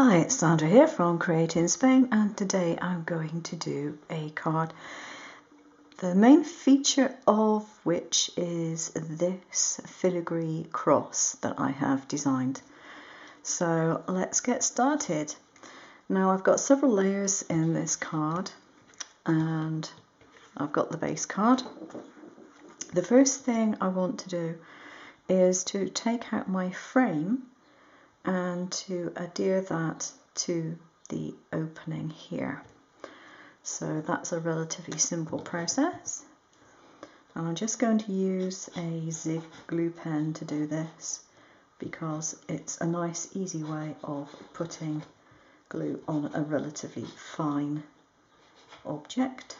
Hi, it's Sandra here from Create in Spain, and today I'm going to do a card, the main feature of which is this filigree cross that I have designed. So let's get started. Now I've got several layers in this card and I've got the base card. The first thing I want to do is to take out my frame and to adhere that to the opening here. So that's a relatively simple process, and I'm just going to use a Zig glue pen to do this because it's a nice easy way of putting glue on a relatively fine object.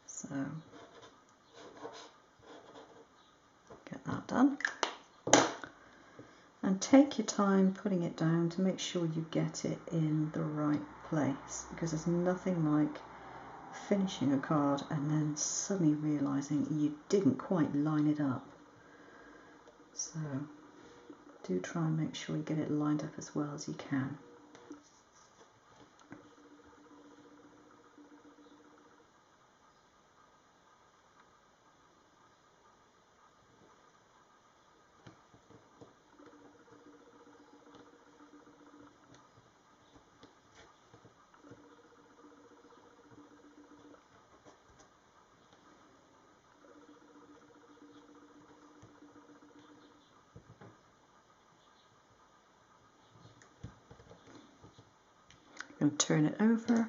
So get that done. And take your time putting it down to make sure you get it in the right place, because there's nothing like finishing a card and then suddenly realising you didn't quite line it up. So do try and make sure you get it lined up as well as you can. And turn it over,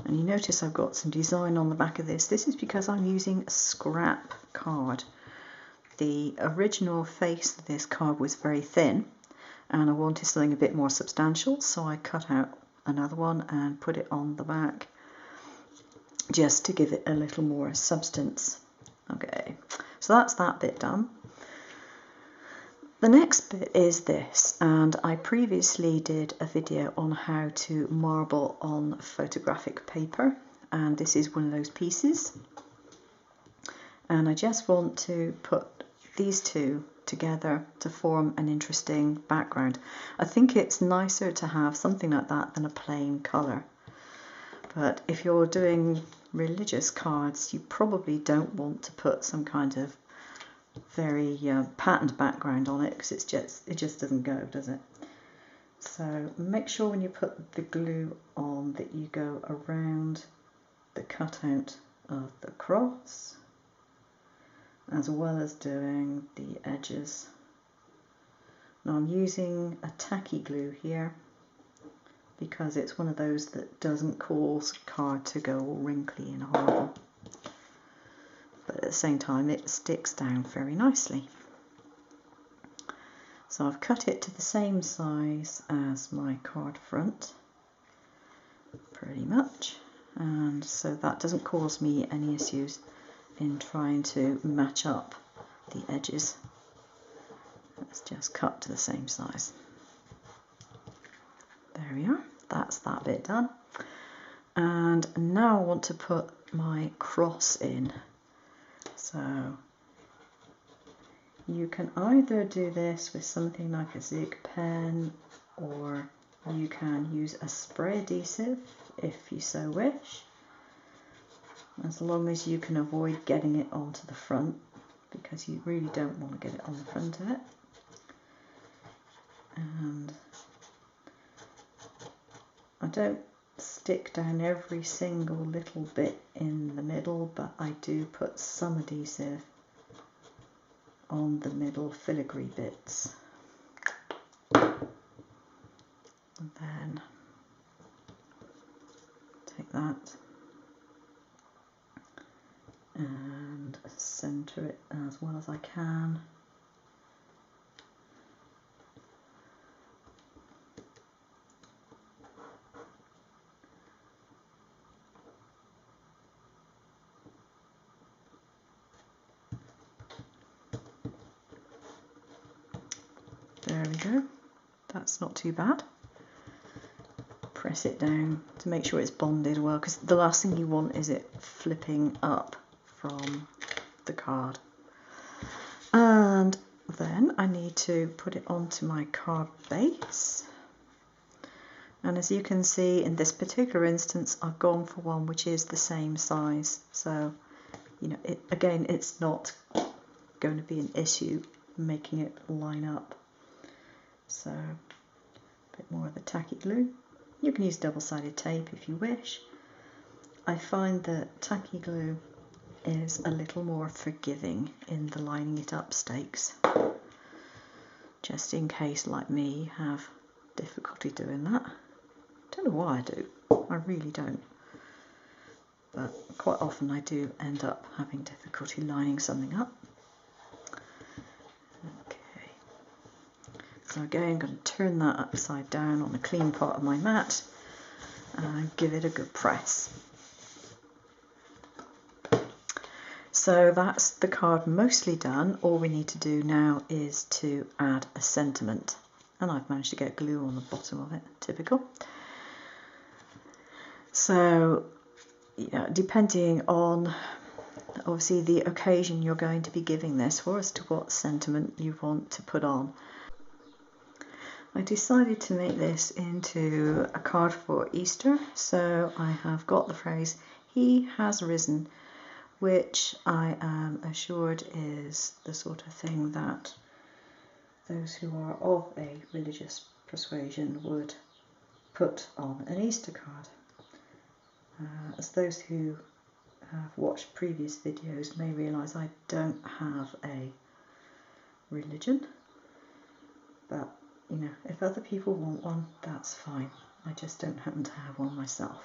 and you notice I've got some design on the back of this. This is because I'm using a scrap card. The original face of this card was very thin and I wanted something a bit more substantial, so I cut out another one and put it on the back just to give it a little more substance. Okay, so that's that bit done. The next bit is this, and I previously did a video on how to marble on photographic paper, and this is one of those pieces. And I just want to put these two together to form an interesting background. I think it's nicer to have something like that than a plain colour. But if you're doing religious cards, you probably don't want to put some kind of very patterned background on it, because it just doesn't go, does it? So make sure when you put the glue on that you go around the cutout of the cross, as well as doing the edges. Now I'm using a tacky glue here because it's one of those that doesn't cause a card to go all wrinkly and horrible, but at the same time it sticks down very nicely. So I've cut it to the same size as my card front, pretty much, and so that doesn't cause me any issues in trying to match up the edges. Let's just cut to the same size. There we are, that's that bit done. And now I want to put my cross in. So you can either do this with something like a Zig pen, or you can use a spray adhesive if you so wish, as long as you can avoid getting it onto the front, because you really don't want to get it on the front of it. And I don't stick down every single little bit in the middle, but I do put some adhesive on the middle filigree bits. And then take that and centre it as well as I can. There we go, that's not too bad. Press it down to make sure it's bonded well, because the last thing you want is it flipping up from the card. And then I need to put it onto my card base. And as you can see, in this particular instance, I've gone for one which is the same size. So, you know, again, it's not going to be an issue making it line up. So, a bit more of the tacky glue. You can use double-sided tape if you wish. I find that tacky glue is a little more forgiving in the lining it up stakes, just in case, like me, you have difficulty doing that. Don't know why I do, I really don't, but quite often I do end up having difficulty lining something up. Okay, so again, I'm going to turn that upside down on a clean part of my mat and give it a good press. So that's the card mostly done. All we need to do now is to add a sentiment, and I've managed to get glue on the bottom of it, typical. So, you know, depending on obviously the occasion you're going to be giving this for as to what sentiment you want to put on. I decided to make this into a card for Easter, so I have got the phrase, "He has risen," which I am assured is the sort of thing that those who are of a religious persuasion would put on an Easter card. As those who have watched previous videos may realise, I don't have a religion, but you know, if other people want one, that's fine. I just don't happen to have one myself.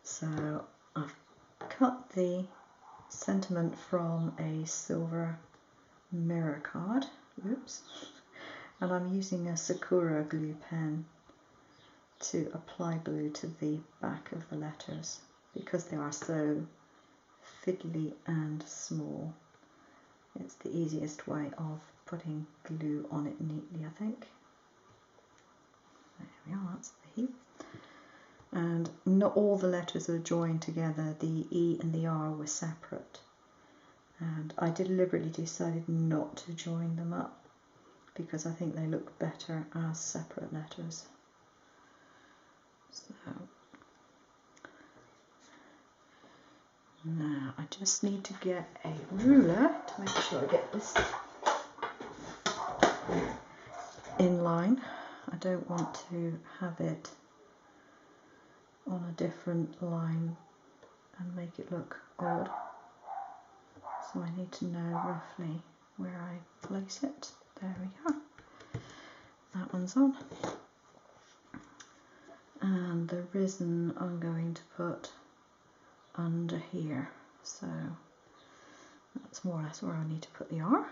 So I've cut the sentiment from a silver mirror card, oops, and I'm using a Sakura glue pen to apply glue to the back of the letters because they are so fiddly and small. It's the easiest way of putting glue on it neatly, I think. There we are, that's the he. And not all the letters are joined together. The E and the R were separate, and I deliberately decided not to join them up because I think they look better as separate letters. So now I just need to get a ruler to make sure I get this in line. I don't want to have it on a different line and make it look odd. So I need to know roughly where I place it. There we are. That one's on. And the risen I'm going to put under here. So that's more or less where I need to put the R.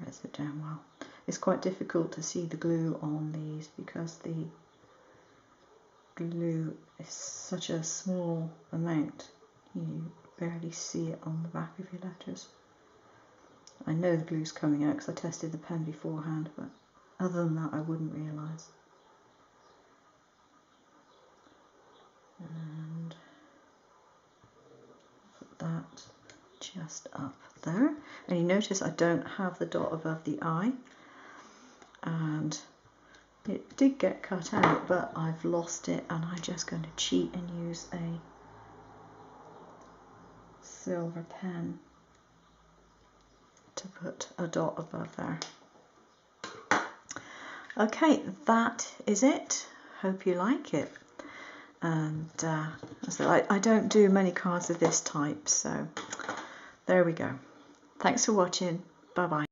Press it down well. It's quite difficult to see the glue on these because the glue is such a small amount, you barely see it on the back of your letters. I know the glue's coming out because I tested the pen beforehand, but other than that I wouldn't realise. And put that just up there. And you notice I don't have the dot above the I, and it did get cut out, but I've lost it, and I'm just going to cheat and use a silver pen to put a dot above there. Okay, that is it. Hope you like it. And I don't do many cards of this type, so there we go. Thanks for watching. Bye bye.